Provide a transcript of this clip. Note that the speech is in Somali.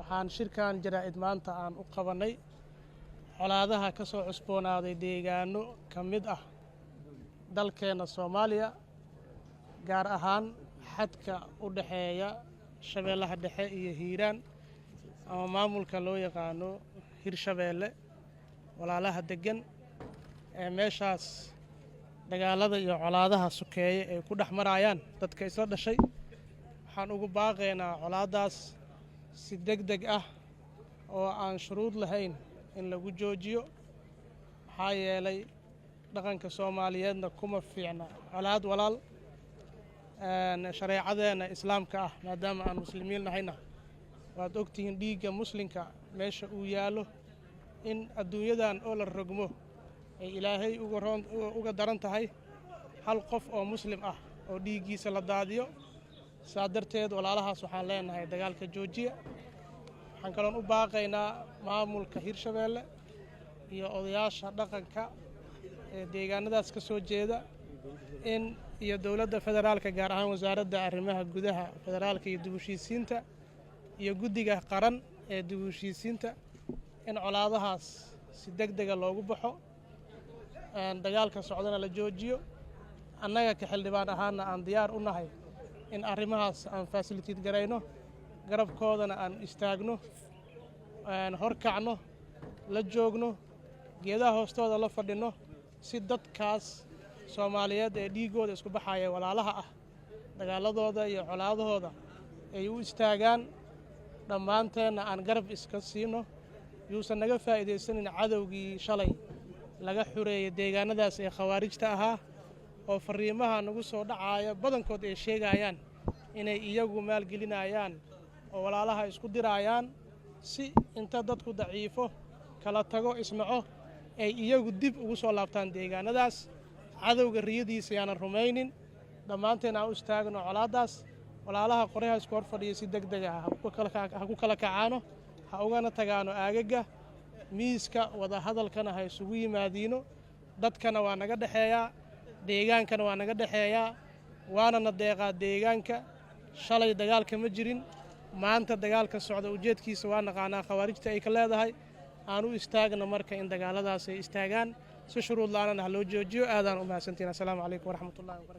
waxaan shirkan jaraa'id maanta aan u qabanay colaadaha ka soo cusboonaaday deegaano ka mid ah dalkeena Soomaaliya gaar ahaan xadka u dhaxeeya Shabeellaha Dhexe iyo Hiiraan ama maamulka loo yaqaano Hirshabeelle walaalaha degan ee meeshaas dagaalada iyo colaadaha sukeeye ay ku dhex marayaan dadka isla dhashay waxaan ugu baaqaynaa colaadaas si degdeg ah oo aan shuruud lahayn in lagu joojiyo maxaa yeelay dhaqanka Soomaaliyeedna kuma fiicna colaad walaal shareecadeena islaamka ah maadaama aan muslimiin nahayna waad ogtihiin dhiigga muslimka meesha uu yaalo in adduunyadan oo la rogmo ay ilaahay uga daran tahay hal qof oo muslim ah oo dhiiggiisa la daadiyo saa darteed walaalahaas waxaan leenahay dagaalka joojiya waxaan kaloon u baaqaynaa maamulka Hirshabeelle iyo odayaasha dhaqanka ee deegaanadaas ka soo jeeda in iyo dowladda federaalka gaar ahaan wasaaradda arrimaha gudaha federaalka iyo dib u heshiisiinta iyo guddiga qaran ee dib u heshiisiinta in colaadahaas si degdeg ah loogu baxo dagaalka socdana la joojiyo annaga ka xildhibaan ahaana aan diyaar u nahay in arrimahaas aan facilitate garayno garabkoodana aan istaagno horkacno la joogno geedaha hoostooda la fadhino si dadkaas Soomaaliyeed ee dhiigooda isku baxaya walaalaha ah dagaaladooda iyo colaadahooda ay u istaagaan dhammaanteena aan garab iska siino yuusan naga faa'iidaysanin cadowgii shalay laga xureeyay deegaanadaas ee khawaarijta ahaa oo fariimaha nagu soo dhacaaya badankood ay sheegayaan inay iyagu maalgelinayaan oo walaalaha isku dirayaan si inta dadku daciifo kala tago isnaco ay iyagu dib ugu soo laabtaan deegaanadaas cadowga riyadiisa yaanan rumaynin dhammaanteena aan u istaagno colaadaas walaalaha qoryaha isku hor fadhiya si degdeg ah ha ku kala kacaano ha ugana tagaano aagaga miiska wada hadalkana ha isugu yimaadiino dadkana waa naga dhexeeyaa deegaankana waa naga dhexeeyaa waana na deeqaa deegaanka shalay dagaalka ma jirin maanta dagaalka socda ujeedkiisa waa naqaanaa khawaarijta ay ka leedahay aan u istaagno marka in dagaaladaas ay istaagaan si shuruud la'aana ha loo joojiyo aadaan u mahadsantiin assalaamu calaykum waraxmatullaahi wabarakatuh